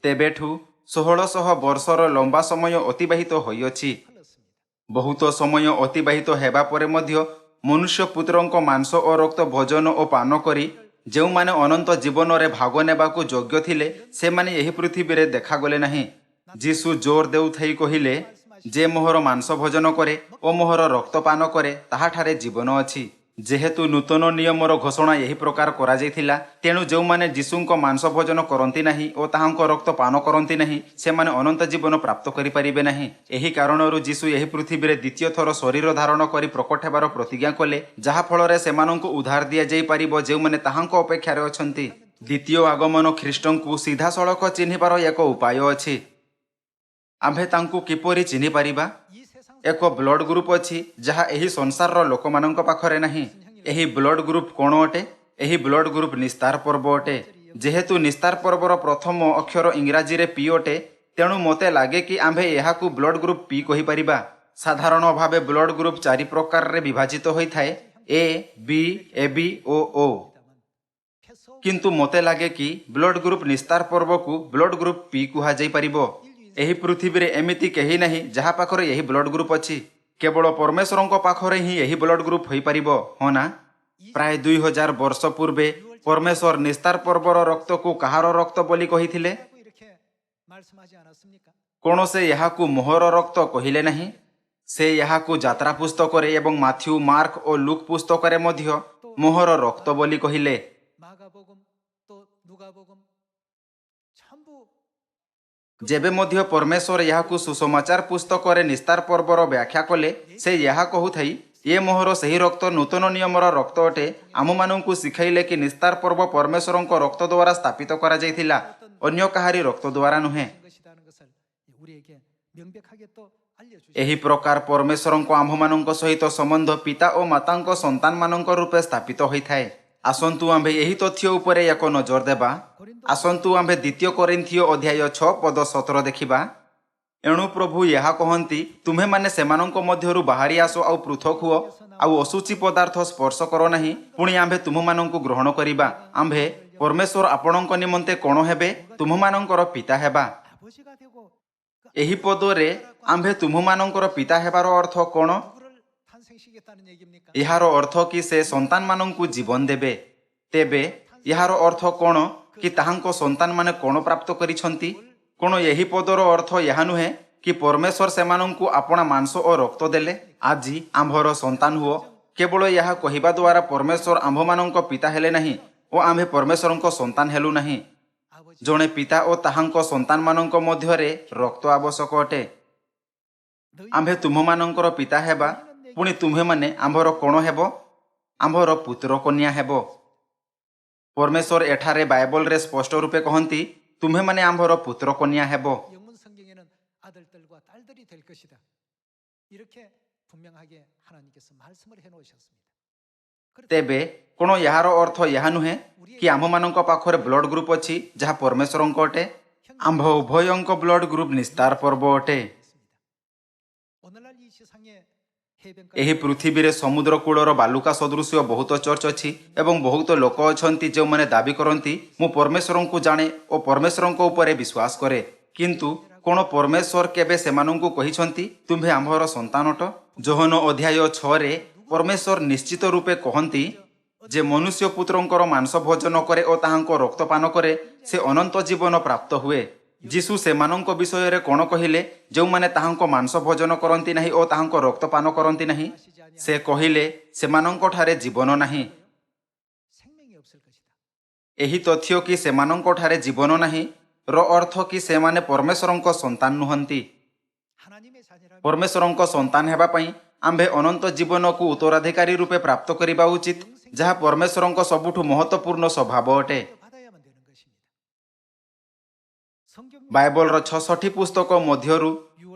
ତେବେଠୁ 1600 ବର୍ଷର ଲମ୍ବା ସମୟ ଅତିବାହିତ ହୋଇଅଛି। ବହୁତ ସମୟ ଅତିବାହିତ ହେବା ପରେ ମଧ୍ୟ ମନୁଷ୍ୟ ପୁତ୍ରଙ୍କ ମାଂସ ଓ ରକ୍ତ ଭୋଜନ ଓ ପାନ କରି ଯେଉଁମାନେ ଅନନ୍ତ ଜୀବନରେ ଭାଗ ନେବାକୁ ଯୋଗ୍ୟ ଥିଲେ, ସେମାନେ ଏହି ପୃଥିବୀରେ ଦେଖାଗଲେ ନାହିଁ। ଯୀଶୁ ଜୋର ଦେଉଥାଇ କହିଲେ, ଯେ ମୋହର ମାଂସ ଭୋଜନ କରେ ଓ ମୋହର ରକ୍ତ ପାନ କରେ ତାହାଠାରେ ଜୀବନ ଅଛି। ଯେହେତୁ ନୂତନ ନିୟମର ଘୋଷଣା ଏହି ପ୍ରକାର କରାଯାଇଥିଲା, ତେଣୁ ଯେଉଁମାନେ ଯୀଶୁଙ୍କ ମାଂସ ଭୋଜନ କରନ୍ତି ନାହିଁ ଓ ତାହାଙ୍କ ରକ୍ତ ପାନ କରନ୍ତି ନାହିଁ, ସେମାନେ ଅନନ୍ତ ଜୀବନ ପ୍ରାପ୍ତ କରିପାରିବେ ନାହିଁ। ଏହି କାରଣରୁ ଯୀଶୁ ଏହି ପୃଥିବୀରେ ଦ୍ୱିତୀୟ ଥର ଶରୀର ଧାରଣ କରି ପ୍ରକଟ ହେବାର ପ୍ରତିଜ୍ଞା କଲେ, ଯାହାଫଳରେ ସେମାନଙ୍କୁ ଉଦ୍ଧାର ଦିଆଯାଇପାରିବ ଯେଉଁମାନେ ତାହାଙ୍କ ଅପେକ୍ଷାରେ ଅଛନ୍ତି। ଦ୍ୱିତୀୟ ଆଗମନ ଖ୍ରୀଷ୍ଟଙ୍କୁ ସିଧାସଳଖ ଚିହ୍ନିବାର ଏକ ଉପାୟ ଅଛି। ଆମ୍ଭେ ତାଙ୍କୁ କିପରି ଚିହ୍ନିପାରିବା? ଏକ ବ୍ଲଡ ଗ୍ରୁପ ଅଛି ଯାହା ଏହି ସଂସାରର ଲୋକମାନଙ୍କ ପାଖରେ ନାହିଁ। ଏହି ବ୍ଲଡ ଗ୍ରୁପ କ'ଣ ଅଟେ? ଏହି ବ୍ଲଡ ଗ୍ରୁପ ନିସ୍ତାର ପର୍ବ ଅଟେ। ଯେହେତୁ ନିସ୍ତାର ପର୍ବର ପ୍ରଥମ ଅକ୍ଷର ଇଂରାଜୀରେ ପି ଅଟେ, ତେଣୁ ମୋତେ ଲାଗେ କି ଆମ୍ଭେ ଏହାକୁ ବ୍ଲଡ ଗ୍ରୁପ ପି କହିପାରିବା। ସାଧାରଣ ଭାବେ ବ୍ଲଡ ଗ୍ରୁପ 4 ପ୍ରକାରରେ ବିଭାଜିତ ହୋଇଥାଏ: ଏ, ବି, এবি ଓ ଓ। କିନ୍ତୁ ମୋତେ ଲାଗେ କି ବ୍ଲଡ ଗ୍ରୁପ ନିସ୍ତାର ପର୍ବକୁ ବ୍ଲଡ ଗ୍ରୁପ ପି କୁହାଯାଇପାରିବ। ଏହି ପୃଥିବୀରେ ଏମିତି କେହି ନାହିଁ ଯାହା ପାଖରେ ଏହି ବ୍ଲଡ ଗ୍ରୁପ ଅଛି। କେବଳ ପରମେଶ୍ୱରଙ୍କ ପାଖରେ ହିଁ ଏହି ବ୍ଲଡ ଗ୍ରୁପ ହୋଇପାରିବ, ହଁ ନା? ପ୍ରାୟ 2000 ବର୍ଷ ପୂର୍ବେ ପରମେଶ୍ୱର ନିସ୍ତାର ପର୍ବର ରକ୍ତକୁ କାହାର ରକ୍ତ ବୋଲି କହିଥିଲେ? କ'ଣ ସେ ଏହାକୁ ମୋହର ରକ୍ତ କହିଲେ ନାହିଁ? ସେ ଏହାକୁ ଯାତ୍ରା ପୁସ୍ତକରେ ଏବଂ ମାଥ୍ୟୁ, ମାର୍କ ଓ ଲୁକ୍ ପୁସ୍ତକରେ ମଧ୍ୟ ମୋହର ରକ୍ତ ବୋଲି କହିଲେ। ଯେବେ ମଧ୍ୟ ପରମେଶ୍ୱର ଏହାକୁ ସୁସମାଚାର ପୁସ୍ତକରେ ନିସ୍ତାର ପର୍ବର ବ୍ୟାଖ୍ୟା କଲେ, ସେ ଏହା କହୁଥାଇ, ଏ ମୋହର ସେହି ରକ୍ତ ନୂତନ ନିୟମର ରକ୍ତ ଅଟେ, ଆମମାନଙ୍କୁ ଶିଖାଇଲେ କି ନିସ୍ତାର ପର୍ବ ପରମେଶ୍ୱରଙ୍କ ରକ୍ତ ଦ୍ୱାରା ସ୍ଥାପିତ କରାଯାଇଥିଲା, ଅନ୍ୟ କାହାରି ରକ୍ତ ଦ୍ୱାରା ନୁହେଁ। ଏହି ପ୍ରକାର ପରମେଶ୍ୱରଙ୍କ ଆମ୍ଭମାନଙ୍କ ସହିତ ସମ୍ବନ୍ଧ ପିତା ଓ ମାତାଙ୍କ ସନ୍ତାନମାନଙ୍କ ରୂପେ ସ୍ଥାପିତ ହୋଇଥାଏ। ଆସନ୍ତୁ ଆମ୍ଭେ ଏହି ତଥ୍ୟ ଉପରେ ଏକ ନଜର ଦେବା। ଆସନ୍ତୁ ଆମ୍ଭେ ଦ୍ୱିତୀୟ କରିନ୍ଥିଓ ଅଧ୍ୟାୟ 6 ପଦ 17 ଦେଖିବା। ଏଣୁ ପ୍ରଭୁ ଏହା କହନ୍ତି, ତୁମ୍ଭେମାନେ ସେମାନଙ୍କ ମଧ୍ୟରୁ ବାହାରି ଆସ ଆଉ ପୃଥକ ହୁଅ, ଆଉ ଅଶୁଚି ପଦାର୍ଥ ସ୍ପର୍ଶ କର ନାହିଁ, ପୁଣି ଆମ୍ଭେ ତୁମ୍ଭମାନଙ୍କୁ ଗ୍ରହଣ କରିବା। ଆମ୍ଭେ ପରମେଶ୍ୱର ଆପଣଙ୍କ ନିମନ୍ତେ କ'ଣ ହେବେ? ତୁମ୍ଭମାନଙ୍କର ପିତା ହେବା। ଏହି ପଦରେ ଆମ୍ଭେ ତୁମ୍ଭମାନଙ୍କର ପିତା ହେବାର ଅର୍ଥ କ'ଣ? ଏହାର ଅର୍ଥ କି ସେ ସନ୍ତାନମାନଙ୍କୁ ଜୀବନ ଦେବେ। ତେବେ ଏହାର ଅର୍ଥ କ'ଣ କି ତାହାଙ୍କ ସନ୍ତାନମାନେ କ'ଣ ପ୍ରାପ୍ତ କରିଛନ୍ତି? କ'ଣ ଏହି ପଦର ଅର୍ଥ ଏହା ନୁହେଁ କି ପରମେଶ୍ୱର ସେମାନଙ୍କୁ ଆପଣା ମାଂସ ଓ ରକ୍ତ ଦେଲେ? ଆଜି ଆମ୍ଭର ସନ୍ତାନ ହୁଅ, କେବଳ ଏହା କହିବା ଦ୍ୱାରା ପରମେଶ୍ୱର ଆମ୍ଭମାନଙ୍କ ପିତା ହେଲେ ନାହିଁ ଓ ଆମ୍ଭେ ପରମେଶ୍ୱରଙ୍କ ସନ୍ତାନ ହେଲୁ ନାହିଁ। ଜଣେ ପିତା ଓ ତାହାଙ୍କ ସନ୍ତାନମାନଙ୍କ ମଧ୍ୟରେ ରକ୍ତ ଆବଶ୍ୟକ ଅଟେ। ଆମ୍ଭେ ତୁମ୍ଭମାନଙ୍କର ପିତା ହେବା, ପୁଣି ତୁମ୍ଭେମାନେ ଆମ୍ଭର କ'ଣ ହେବ? ଆମ୍ଭର ପୁତ୍ର କନ୍ୟା ହେବ। ପରମେଶ୍ୱର ଏଠାରେ ବାଇବଲରେ ସ୍ପଷ୍ଟ ରୂପେ କହନ୍ତି, ତୁମ୍ଭେମାନେ ଆମ୍ଭର ପୁତ୍ର କନ୍ୟା ହେବ। ତେବେ କ'ଣ ଏହାର ଅର୍ଥ ଏହା ନୁହେଁ କି ଆମ୍ଭମାନଙ୍କ ପାଖରେ ବ୍ଲଡ ଗ୍ରୁପ ଅଛି ଯାହା ପରମେଶ୍ୱରଙ୍କ ଅଟେ? ଆମ୍ଭ ଉଭୟଙ୍କ ବ୍ଲଡ ଗ୍ରୁପ ନିସ୍ତାର ପର୍ବ ଅଟେ। ଏହି ପୃଥିବୀରେ ସମୁଦ୍ର କୂଳର ବାଲୁକା ସଦୃଶ୍ୟ ବହୁତ ଚର୍ଚ୍ଚ ଅଛି ଏବଂ ବହୁତ ଲୋକ ଅଛନ୍ତି ଯେଉଁମାନେ ଦାବି କରନ୍ତି, ମୁଁ ପରମେଶ୍ୱରଙ୍କୁ ଜାଣେ ଓ ପରମେଶ୍ୱରଙ୍କ ଉପରେ ବିଶ୍ୱାସ କରେ। କିନ୍ତୁ कोण परमेश्वर केबे सेमानंकु कहिसंती तुम्हे आम्भर संतान अट। जोहन अध्याय 6 रे परमेश्वर निश्चित रूपे कहंती जे मनुष्य पुत्रंकर मांस भोजन करे और ताहांको रक्तपान करे से अनंत जीवन प्राप्त हुए। जीशु सेमानंक विषय रे कोण कहिले जो माने ताहांको मांस भोजन करंती नाही और ताहांको रक्तपान करंती नाही से कहिले सेमानंक ठारे जीवन नाही। एही तथ्य कि सेमानंक ठारे जीवन नाही रो अर्थ कि सेमाने परमेश्वरंक संतान नुहंती। परमेश्वरंक संतान हेबा पई आम्भे अनंत जीवन को उत्तराधिकारी रूपे प्राप्त करिबा उचित, जहा परमेश्वरंक सबुठु महत्वपूर्ण स्वभाव अटे। बाइबल रो 66 पुस्तक मध्यरु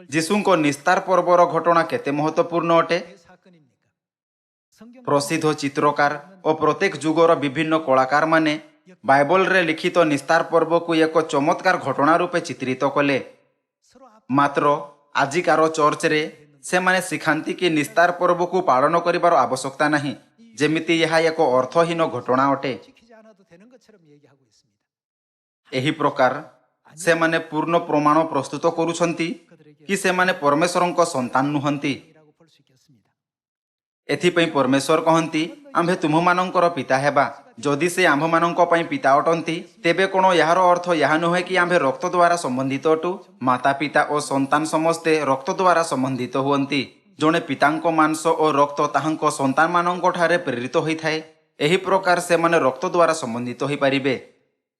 जीशुंको निस्तार पर्वर घटना केते महत्वपूर्ण अटे। प्रसिद्ध चित्रकार और प्रत्येक जुगर विभिन्न कलाकार माने बाइबल रे लिखित निस्तार पर्व को एक चमत्कार घटना रूपे चित्रित कले। मात्र आजिकार चर्च रे से माने सिखांती कि निस्तार पर्व को पालन करिबार आवश्यकता नहीं, जेमिति यह एक अर्थहीन घटना अटे। एही प्रकार से माने पूर्ण प्रमाण प्रस्तुत करुछंती कि से माने परमेश्वरंक संतान नुहंती। एथिपई परमेश्वर कहंती आम्भे तुममानंकर पिता हेबा। जदि से आम्भमानंक पई पिता अटंती तेबे कोन यार अर्थ यह नुहे कि आम्भे रक्त द्वारा संबंधित अटु। माता पिता और संतान समस्ते रक्त द्वारा संबंधित हुअंती। जणे पितांक मांस और रक्त ताहांक संतान मानंक ठारे प्रेरित होइथाए। एही प्रकार से माने रक्त द्वारा संबंधित होई परिबे।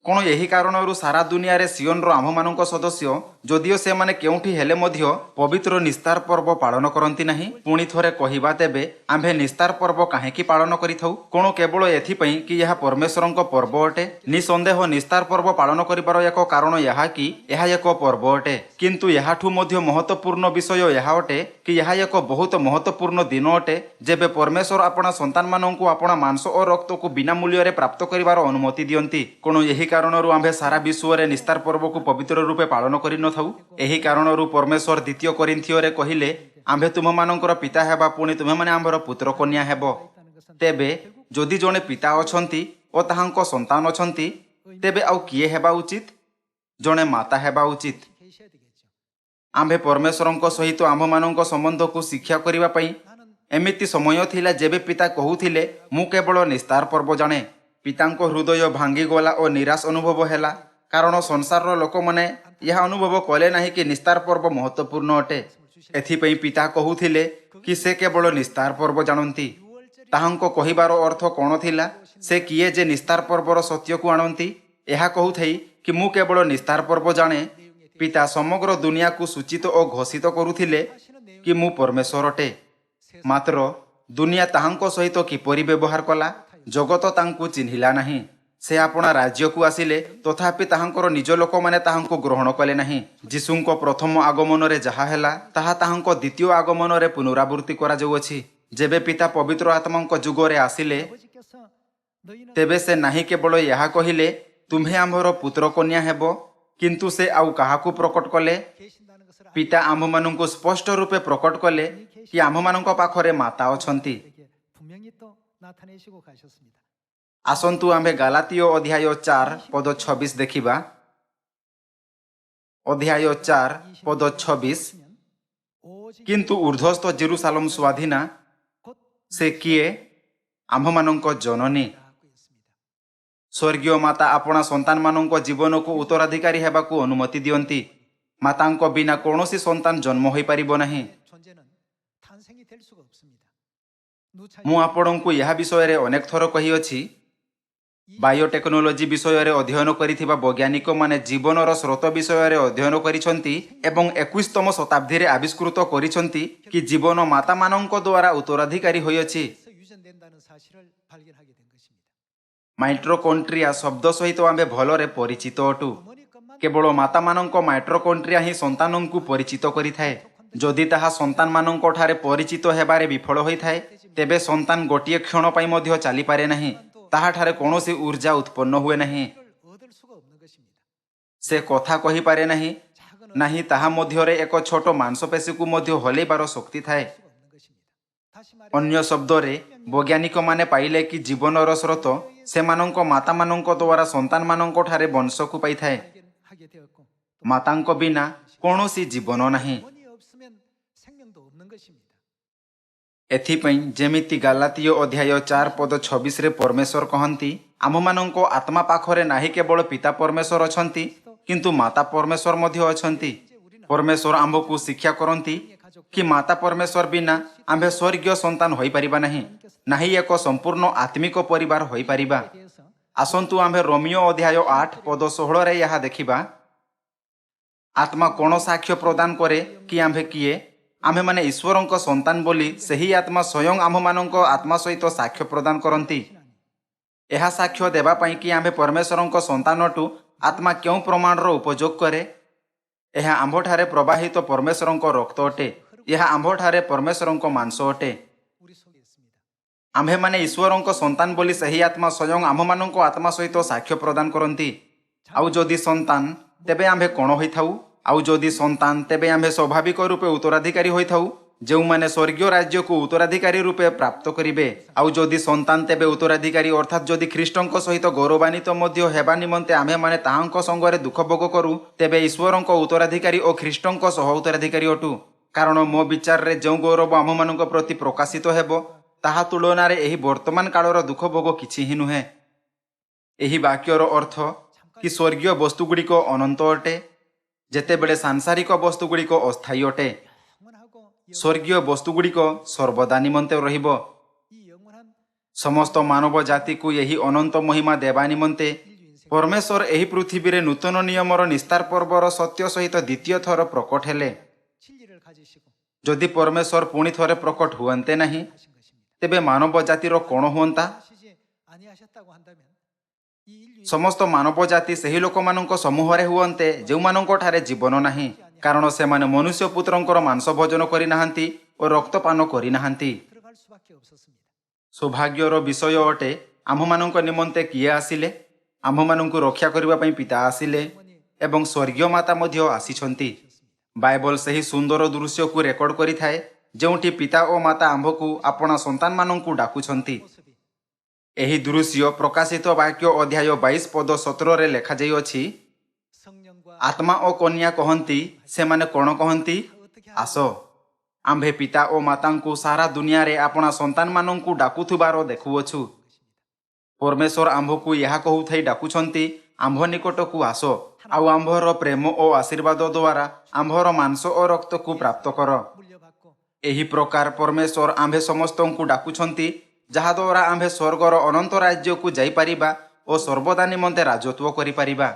कोण यही कारणरू सारा दुनिया रे सियोन रो आम्भमानंक सदस्य जदिओ से माने केउठी हेले मध्य पवित्र निस्तार पर्व पालन करंती नाही। पुणी थोरे कहिबा तेबे आम्भे निस्तार पर्व काहेकि पालन करिथौ? कोण केवल एथिपई कि यह परमेश्वरंक पर्व अटे? निसंदेह निस्तार पर्व पालन करिबार एक कारण यह कि यह एक पर्व अटे, किंतु यहाठु मध्य महत्वपूर्ण विषय यह अटे कि यह एक बहुत महत्वपूर्ण दिन अटे जेबे परमेश्वर आपणा संतान मानंकु आपणा मांस और रक्त को बिना मूल्य रे प्राप्त करिबार अनुमति दियंती। कोण यही कारणरू आम्भे सारा विश्व रे निस्तार पर्व को पवित्र रूपे पालन करि न थाउ। एही कारणरू परमेश्वर द्वितीय कोरिन्थियो रे कहिले आम्भे तुममानंकर पिता हेबा, पुणी तुमे माने आम्भर पुत्र कन्या हेबो। तेबे जदि जणे पिता अछंती ओ ताहांक संतान अछंती तेबे आउ किए हेबा उचित? जणे माता हेबा उचित। आम्भे परमेश्वरंक सहित आम्भमानंक संबंध को शिक्षा करिबा पई एमिति समय थिला जेबे पिता कहूथिले मु केवल निस्तार पर्व जाने। पितांको हृदय भांगी गला और निराश अनुभव हैला, कारण संसार लोक मैंने यह अनुभव कले नहीं कि निस्तार पर्व महत्वपूर्ण अटे। एथिपई पिता कहूथिले कि से केवल निस्तार पर्व जानती। ताहांको कहिबार अर्थ कौन थिला? से किए जे निस्तार पर्वर सत्य को आणती यह कहूथई कि मु केवल निस्तार पर्व जाने। पिता समग्र दुनिया को सूचित और घोषित करुथिले कि मु परमेश्वर अटे। मात्र दुनिया ताहांको सहित किपरि व्यवहार कला? जगत तांकु चिन्हिला नहीं। से आपणा राज्य को आसिले तथापि ताहांकर निज लोक माने ताहांको ग्रहण कले नहीं। जीशुंको प्रथम आगमन रे जहा हैला ताहा ताहांको द्वितीय आगमन रे पुनरावृत्ति करा जाउअछि। जेबे पिता पवित्र आत्मांको जुगरे आसिले तेबे से नाही केवल यह कहिले तुम्हे आम्भर पुत्र कन्या हेबो, किंतु से आउ काहाकु प्रकट कले? पिता आम्भमानंकु स्पष्ट रूपे प्रकट कले कि आम्भमानंक पाखरे माता अछंती। आसंतु आम्भे गालातियो अध्याय 4 पद 26 देखिबा। अध्याय 4 पद 26 किंतु ऊर्ध्वस्थ जेरुसालेम स्वाधीना से किए आम्भमानंक जननी। स्वर्गीय माता आपणा संतान मानंक जीवन को उत्तराधिकारी हेबाकू अनुमति दियंती। मातांक बिना कौनसी संतान जन्म होई परिबो नाही। मु आपणंकु यह विषय रे अनेक थर कही अछि। बायोटेक्नोलोजी विषय रे अध्ययन करिथिबा वैज्ञानिक माने जीवनर स्रोत विषय रे अध्ययन करिसंती एवं 21तम शताब्दी रे आविष्कृत करिसंती कि जीवन माता मानंक द्वारा उत्तराधिकारी होइअछि। माइट्रोकॉन्ट्रिया शब्द सहित आम्भे भलरे परिचित अटु। केवल माता मानंक माइट्रोकॉन्ट्रिया ही संतानंकु परिचित करिथाए। जदि ताहा संतान मानंक ठारे परिचित हेबारे विफल होइथाए तेबे संतान गोटिए क्षण पई मध्य चली पारे नहीं। ताहा ठारे कौनसी ऊर्जा उत्पन्न हुए नहीं। से कथा कहि पारे नहीं, नाही ताहा मध्यरे एक छोट मांसपेशी को मध्य हलैबार शक्ति थाए। अन्य शब्द रे वैज्ञानिक माने पाइले कि जीवनर स्रोत सेमानंक माता मानंक द्वारा संतान मानंक ठारे वंश को पाई थाए। ମାତାଙ୍କ ବିନା କୌଣସି ଜୀବନ ନାହିଁ। 영혼이 없으면 생명도 없는 것입니다. ଏଥିପାଇଁ ଯେମିତି ଗାଲାତୀୟ ଅଧ୍ୟାୟ 4:26ରେ ପରମେଶ୍ୱର କହନ୍ତି, ଆମମାନଙ୍କ ଆତ୍ମା ପାଖରେ ନାହିଁ କେବଳ ପିତା ପରମେଶ୍ୱର ଅଛନ୍ତି, କିନ୍ତୁ ମାତା ପରମେଶ୍ୱର ମଧ୍ୟ ଅଛନ୍ତି। ପରମେଶ୍ୱର ଆମ୍ଭକୁ ଶିକ୍ଷା କରନ୍ତି କି ମାତା ପରମେଶ୍ୱର ବିନା ଆମ୍ଭେ ସ୍ୱର୍ଗୀୟ ସନ୍ତାନ ହୋଇପାରିବା ନାହିଁ, ନାହିଁ ଏକ ସମ୍ପୂର୍ଣ୍ଣ ଆତ୍ମିକ ପରିବାର ହୋଇପାରିବା। ଆସନ୍ତୁ ଆମ୍ଭେ ରୋମିଓ ଅଧ୍ୟାୟ 8:16ରେ ଏହା ଦେଖିବା। ଆତ୍ମା କ'ଣ ସାକ୍ଷ୍ୟ ପ୍ରଦାନ କରେ କି ଆମ୍ଭେ କିଏ? ଆମ୍ଭେମାନେ ଈଶ୍ୱରଙ୍କ ସନ୍ତାନ ବୋଲି ସେହି ଆତ୍ମା ସ୍ୱୟଂ ଆମ୍ଭମାନଙ୍କ ଆତ୍ମା ସହିତ ସାକ୍ଷ୍ୟ ପ୍ରଦାନ କରନ୍ତି। ଏହା ସାକ୍ଷ୍ୟ ଦେବା ପାଇଁ କି ଆମ୍ଭେ ପରମେଶ୍ୱରଙ୍କ ସନ୍ତାନଠୁ ଆତ୍ମା କେଉଁ ପ୍ରମାଣର ଉପଯୋଗ କରେ? ଏହା ଆମ୍ଭଠାରେ ପ୍ରବାହିତ ପରମେଶ୍ୱରଙ୍କ ରକ୍ତ ଅଟେ। ଏହା ଆମ୍ଭଠାରେ ପରମେଶ୍ୱରଙ୍କ ମାଂସ ଅଟେ। 우리 속에 있습니다. ଆମ୍ଭେମାନେ ଈଶ୍ୱରଙ୍କ ସନ୍ତାନ ବୋଲି ସେହି ଆତ୍ମା ସ୍ୱୟଂ ଆମ୍ଭମାନଙ୍କ ଆତ୍ମା ସହିତ ସାକ୍ଷ୍ୟ ପ୍ରଦାନ କରନ୍ତି। ଆଉ ଯଦି ସନ୍ତାନ, ତେବେ ଆମ୍ଭେ କ'ଣ ହୋଇଥାଉ? ଆଉ ଯଦି ସନ୍ତାନ, ତେବେ ଆମ୍ଭେ ସ୍ୱାଭାବିକ ରୂପେ ଉତ୍ତରାଧିକାରୀ ହୋଇଥାଉ, ଯେଉଁମାନେ ସ୍ୱର୍ଗୀୟ ରାଜ୍ୟକୁ ଉତ୍ତରାଧିକାରୀ ରୂପେ ପ୍ରାପ୍ତ କରିବେ। ଆଉ ଯଦି ସନ୍ତାନ, ତେବେ ଉତ୍ତରାଧିକାରୀ, ଅର୍ଥାତ୍ ଯଦି ଖ୍ରୀଷ୍ଟଙ୍କ ସହିତ ଗୌରବାନ୍ୱିତ ମଧ୍ୟ ହେବା ନିମନ୍ତେ ଆମ୍ଭେମାନେ ତାହାଙ୍କ ସଙ୍ଗରେ ଦୁଃଖ ଭୋଗ କରୁ, ତେବେ ଈଶ୍ୱରଙ୍କ ଉତ୍ତରାଧିକାରୀ ଓ ଖ୍ରୀଷ୍ଟଙ୍କ ସହ ଉତ୍ତରାଧିକାରୀ ଅଟୁ। କାରଣ ମୋ ବିଚାରରେ ଯେଉଁ ଗୌରବ ଆମ୍ଭମାନଙ୍କ ପ୍ରତି ପ୍ରକାଶିତ ହେବ, ତାହା ତୁଳନାରେ ଏହି ବର୍ତ୍ତମାନ କାଳର ଦୁଃଖ ଭୋଗ କିଛି ହିଁ ନୁହେଁ। ଏହି ବାକ୍ୟର ଅର୍ଥ କି ସ୍ୱର୍ଗୀୟ ବସ୍ତୁଗୁଡ଼ିକ ଅନନ୍ତ ଅଟେ, ଯେତେବେଳେ ସାଂସାରିକ ବସ୍ତୁଗୁଡ଼ିକ ଅସ୍ଥାୟୀ ଅଟେ। 영원하고 ସ୍ୱର୍ଗୀୟ ବସ୍ତୁଗୁଡ଼ିକ ସର୍ବଦା ନିମନ୍ତେ ରହିବ। 이 영원한 ସମସ୍ତ ମାନବ ଜାତିକୁ ଏହି ଅନନ୍ତ ମହିମା ଦେବା ନିମନ୍ତେ ପରମେଶ୍ୱର ଏହି ପୃଥିବୀରେ ନୂତନ ନିୟମର ନିସ୍ତାର ପର୍ବର ସତ୍ୟ ସହିତ ଦ୍ୱିତୀୟ ଥର ପ୍ରକଟ ହେଲେ। 진리를 가지시고 ଯଦି ପରମେଶ୍ୱର ପୁଣି ଥରେ ପ୍ରକଟ ହୁଅନ୍ତେ ନାହିଁ, 하신 것입니다. ତେବେ ମାନବ ଜାତିର କ'ଣ ହୁଅନ୍ତା? 하시지 아니하셨다고 한다면 이 인류의 ସମସ୍ତ ମାନବ ଜାତି ସେହି ଲୋକମାନଙ୍କ ସମୂହରେ ହୁଅନ୍ତେ ଯେଉଁମାନଙ୍କଠାରେ ଜୀବନ ନାହିଁ, କାରଣ ସେମାନେ ମନୁଷ୍ୟ ପୁତ୍ରଙ୍କର ମାଂସ ଭୋଜନ କରିନାହାନ୍ତି ଓ ରକ୍ତପାନ କରିନାହାନ୍ତି। 들어갈 수밖에 없었습니다. ସୌଭାଗ୍ୟର ବିଷୟ ଅଟେ, ଆମ୍ଭମାନଙ୍କ ନିମନ୍ତେ କିଏ ଆସିଲେ? ଆମ୍ଭମାନଙ୍କୁ ରକ୍ଷା କରିବା ପାଇଁ ପିତା ଆସିଲେ ଏବଂ ସ୍ୱର୍ଗୀୟ ମାତା ମଧ୍ୟ ଆସିଛନ୍ତି। ବାଇବଲ ସେହି ସୁନ୍ଦର ଦୃଶ୍ୟକୁ ରେକର୍ଡ କରିଥାଏ, ଯେଉଁଠି ପିତା ଓ ମାତା ଆମ୍ଭକୁ ଆପଣା ସନ୍ତାନମାନଙ୍କୁ ଡାକୁଛନ୍ତି। 모습이 ଏହି ଦୃଶ୍ୟ ପ୍ରକାଶିତ ବାକ୍ୟ ଅଧ୍ୟାୟ 22:17ରେ ଲେଖାଯାଇଅଛି। 성령과 ଆତ୍ମା ଓ କନ୍ୟା କହନ୍ତି, ସେମାନେ କ'ଣ କହନ୍ତି? ଆସ। ଆମ୍ଭେ ପିତା ଓ ମାତାଙ୍କୁ ସାରା ଦୁନିଆରେ ଆପଣା ସନ୍ତାନମାନଙ୍କୁ ଡାକୁଥିବାର ଦେଖୁଅଛୁ। ପରମେଶ୍ୱର ଆମ୍ଭକୁ ଏହା କହୁଥାଇ ଡାକୁଛନ୍ତି, ଆମ୍ଭ ନିକଟକୁ ଆସ, ଆଉ ଆମ୍ଭର ପ୍ରେମ ଓ ଆଶୀର୍ବାଦ ଦ୍ୱାରା ଆମ୍ଭର ମାଂସ ଓ ରକ୍ତକୁ ପ୍ରାପ୍ତ କର। 물려받고 ଏହି ପ୍ରକାର ପରମେଶ୍ୱର ଆମ୍ଭେ ସମସ୍ତଙ୍କୁ ଡାକୁଛନ୍ତି, ଯାହାଦ୍ୱାରା ଆମ୍ଭେ ସ୍ୱର୍ଗର ଅନନ୍ତ ରାଜ୍ୟକୁ ଯାଇପାରିବା ଓ ସର୍ବଦା ନିମନ୍ତେ ରାଜତ୍ୱ କରିପାରିବା।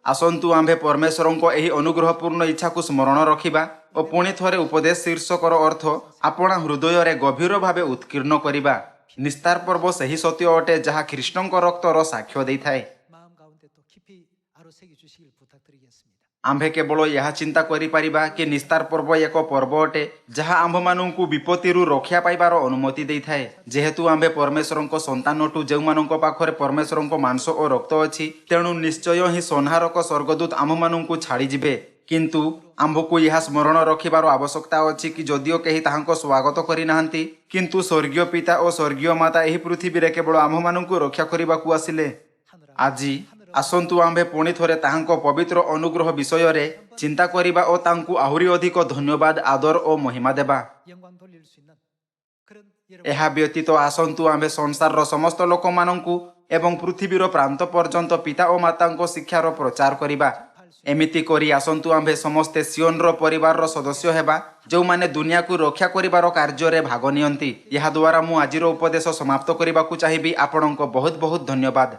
ଆସନ୍ତୁ ଆମ୍ଭେ ପରମେଶ୍ୱରଙ୍କ ଏହି ଅନୁଗ୍ରହପୂର୍ଣ୍ଣ ଇଚ୍ଛାକୁ ସ୍ମରଣ ରଖିବା ଓ ପୁଣି ଥରେ ଉପଦେଶ ଶୀର୍ଷକର ଅର୍ଥ ଆପଣା ହୃଦୟରେ ଗଭୀର ଭାବେ ଉତ୍କୀର୍ଣ୍ଣ କରିବା। ନିସ୍ତାର ପର୍ବ ସେହି ସତ୍ୟ ଅଟେ ଯାହା ଖ୍ରୀଷ୍ଟଙ୍କ ରକ୍ତର ସାକ୍ଷ୍ୟ ଦେଇଥାଏ। 마음 가운데 또 깊이 아로새겨 주시길 부탁드리겠습니다. ଆମ୍ଭେ କେବଳ ଏହା ଚିନ୍ତା କରିପାରିବା କି ନିସ୍ତାର ପର୍ବ ଏକ ପର୍ବ ଅଟେ ଯାହା ଆମ୍ଭମାନଙ୍କୁ ବିପତ୍ତିରୁ ରକ୍ଷା ପାଇବାର ଅନୁମତି ଦେଇଥାଏ। ଯେହେତୁ ଆମ୍ଭେ ପରମେଶ୍ୱରଙ୍କ ସନ୍ତାନଠୁ, ଯେଉଁମାନଙ୍କ ପାଖରେ ପରମେଶ୍ୱରଙ୍କ ମାଂସ ଓ ରକ୍ତ ଅଛି, ତେଣୁ ନିଶ୍ଚୟ ହିଁ ସଂହାରକ ସ୍ୱର୍ଗଦୂତ ଆମ୍ଭମାନଙ୍କୁ ଛାଡ଼ିଯିବେ। କିନ୍ତୁ ଆମ୍ଭକୁ ଏହା ସ୍ମରଣ ରଖିବାର ଆବଶ୍ୟକତା ଅଛି କି ଯଦିଓ କେହି ତାହାଙ୍କ ସ୍ୱାଗତ କରିନାହାନ୍ତି, କିନ୍ତୁ ସ୍ୱର୍ଗୀୟ ପିତା ଓ ସ୍ୱର୍ଗୀୟ ମାତା ଏହି ପୃଥିବୀରେ କେବଳ ଆମ୍ଭମାନଙ୍କୁ ରକ୍ଷା କରିବାକୁ ଆସିଲେ। ଆଜି ଆସନ୍ତୁ ଆମ୍ଭେ ପୁଣି ଥରେ ତାହାଙ୍କ ପବିତ୍ର ଅନୁଗ୍ରହ ବିଷୟରେ ଚିନ୍ତା କରିବା ଓ ତାଙ୍କୁ ଆହୁରି ଅଧିକ ଧନ୍ୟବାଦ, ଆଦର ଓ ମହିମା ଦେବା। 영광 돌릴 수 있는 그런 여러분 ଏହା ବ୍ୟତୀତ ଆସନ୍ତୁ ଆମ୍ଭେ ସଂସାରର ସମସ୍ତ ଲୋକମାନଙ୍କୁ ଏବଂ ପୃଥିବୀର ପ୍ରାନ୍ତ ପର୍ଯ୍ୟନ୍ତ ପିତା ଓ ମାତାଙ୍କ ଶିକ୍ଷାର ପ୍ରଚାର କରିବା। ଏମିତି କରି ଆସନ୍ତୁ ଆମ୍ଭେ ସମସ୍ତେ ସିଓନର ପରିବାରର ସଦସ୍ୟ ହେବା, ଯେଉଁମାନେ ଦୁନିଆକୁ ରକ୍ଷା କରିବାର କାର୍ଯ୍ୟରେ ଭାଗ ନିଅନ୍ତି। ଏହାଦ୍ୱାରା ମୁଁ ଆଜିର ଉପଦେଶ ସମାପ୍ତ କରିବାକୁ ଚାହିଁବି। ଆପଣଙ୍କ ବହୁତ ବହୁତ ଧନ୍ୟବାଦ।